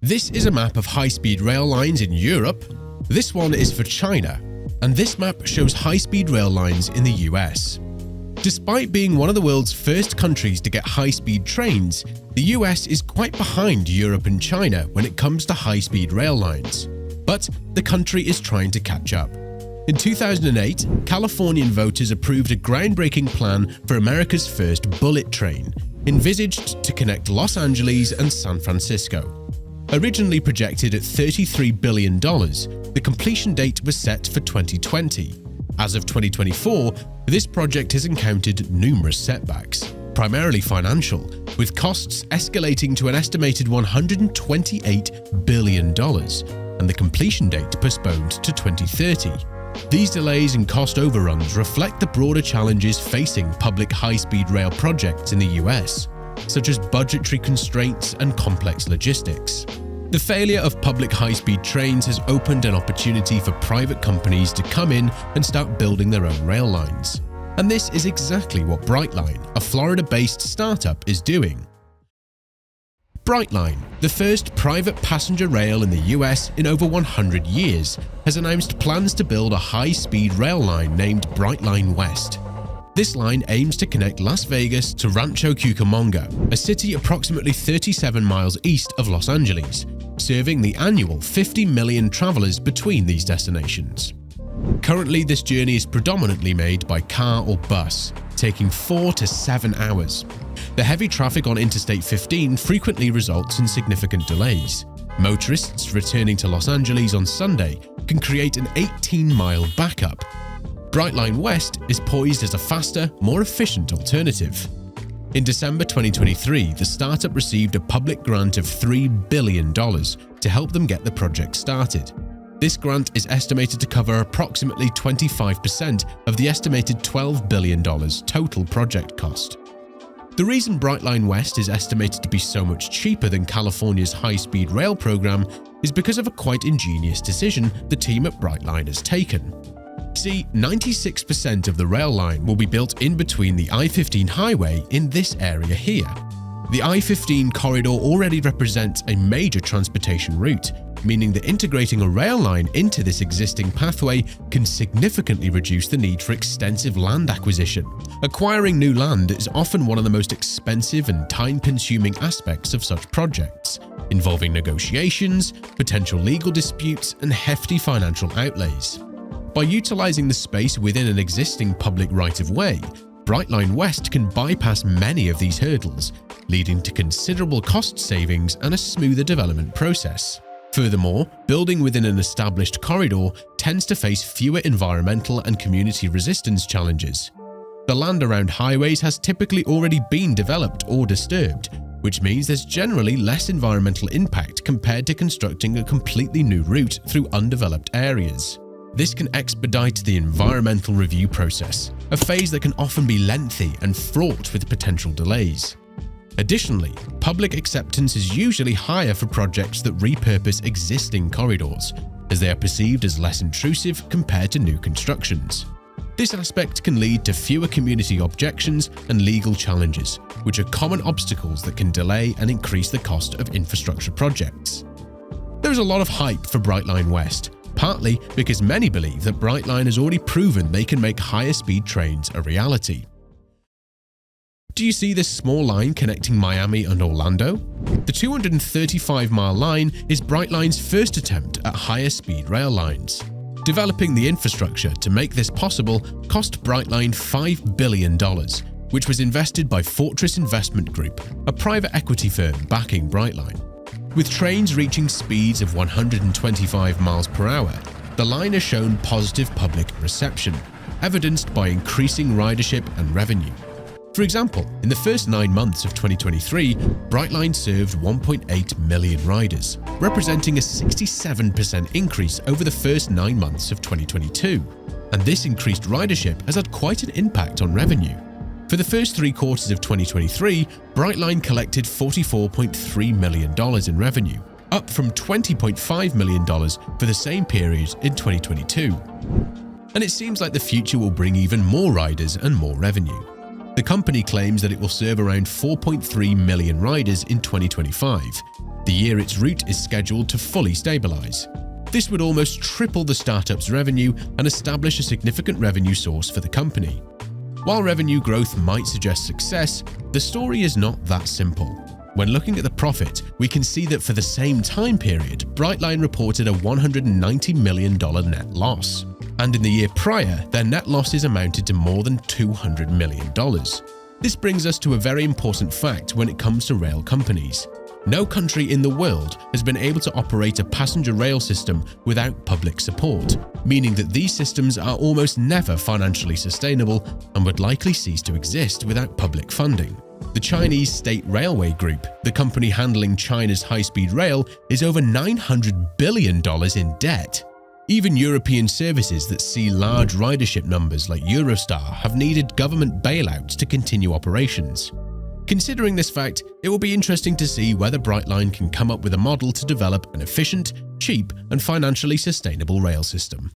This is a map of high-speed rail lines in Europe. This one is for China, and this map shows high-speed rail lines in the US. Despite being one of the world's first countries to get high-speed trains, the US is quite behind Europe and China when it comes to high-speed rail lines. But the country is trying to catch up. In 2008, Californian voters approved a groundbreaking plan for America's first bullet train, envisaged to connect Los Angeles and San Francisco. Originally projected at $33 billion, the completion date was set for 2020. As of 2024, this project has encountered numerous setbacks, primarily financial, with costs escalating to an estimated $128 billion, and the completion date postponed to 2030. These delays and cost overruns reflect the broader challenges facing public high-speed rail projects in the US, such as budgetary constraints and complex logistics. The failure of public high-speed trains has opened an opportunity for private companies to come in and start building their own rail lines. And this is exactly what Brightline, a Florida-based startup, is doing. Brightline, the first private passenger rail in the US in over 100 years, has announced plans to build a high-speed rail line named Brightline West. This line aims to connect Las Vegas to Rancho Cucamonga, a city approximately 37 miles east of Los Angeles, serving the annual 50 million travelers between these destinations. Currently, this journey is predominantly made by car or bus, taking 4 to 7 hours. The heavy traffic on Interstate 15 frequently results in significant delays. Motorists returning to Los Angeles on Sunday can create an 18-mile backup. Brightline West is poised as a faster, more efficient alternative. In December 2023, the startup received a public grant of $3 billion to help them get the project started. This grant is estimated to cover approximately 25% of the estimated $12 billion total project cost. The reason Brightline West is estimated to be so much cheaper than California's high-speed rail program is because of a quite ingenious decision the team at Brightline has taken. See, 96% of the rail line will be built in between the I-15 highway in this area here. The I-15 corridor already represents a major transportation route, meaning that integrating a rail line into this existing pathway can significantly reduce the need for extensive land acquisition. Acquiring new land is often one of the most expensive and time-consuming aspects of such projects, involving negotiations, potential legal disputes, and hefty financial outlays. By utilizing the space within an existing public right-of-way, Brightline West can bypass many of these hurdles, leading to considerable cost savings and a smoother development process. Furthermore, building within an established corridor tends to face fewer environmental and community resistance challenges. The land around highways has typically already been developed or disturbed, which means there's generally less environmental impact compared to constructing a completely new route through undeveloped areas. This can expedite the environmental review process, a phase that can often be lengthy and fraught with potential delays. Additionally, public acceptance is usually higher for projects that repurpose existing corridors, as they are perceived as less intrusive compared to new constructions. This aspect can lead to fewer community objections and legal challenges, which are common obstacles that can delay and increase the cost of infrastructure projects. There is a lot of hype for Brightline West, partly because many believe that Brightline has already proven they can make higher speed trains a reality. Do you see this small line connecting Miami and Orlando? The 235-mile line is Brightline's first attempt at higher speed rail lines. Developing the infrastructure to make this possible cost Brightline $5 billion, which was invested by Fortress Investment Group, a private equity firm backing Brightline. With trains reaching speeds of 125 miles per hour, the line has shown positive public reception, evidenced by increasing ridership and revenue. For example, in the first 9 months of 2023, Brightline served 1.8 million riders, representing a 67% increase over the first 9 months of 2022. And this increased ridership has had quite an impact on revenue. For the first 3 quarters of 2023, Brightline collected $44.3 million in revenue, up from $20.5 million for the same period in 2022. And it seems like the future will bring even more riders and more revenue. The company claims that it will serve around 4.3 million riders in 2025, the year its route is scheduled to fully stabilize. This would almost triple the startup's revenue and establish a significant revenue source for the company. While revenue growth might suggest success, the story is not that simple. When looking at the profit, we can see that for the same time period, Brightline reported a $190 million net loss. And in the year prior, their net losses amounted to more than $200 million. This brings us to a very important fact when it comes to rail companies. No country in the world has been able to operate a passenger rail system without public support, meaning that these systems are almost never financially sustainable and would likely cease to exist without public funding. The Chinese State Railway Group, the company handling China's high-speed rail, is over $900 billion in debt. Even European services that see large ridership numbers like Eurostar have needed government bailouts to continue operations. Considering this fact, it will be interesting to see whether Brightline can come up with a model to develop an efficient, cheap, and financially sustainable rail system.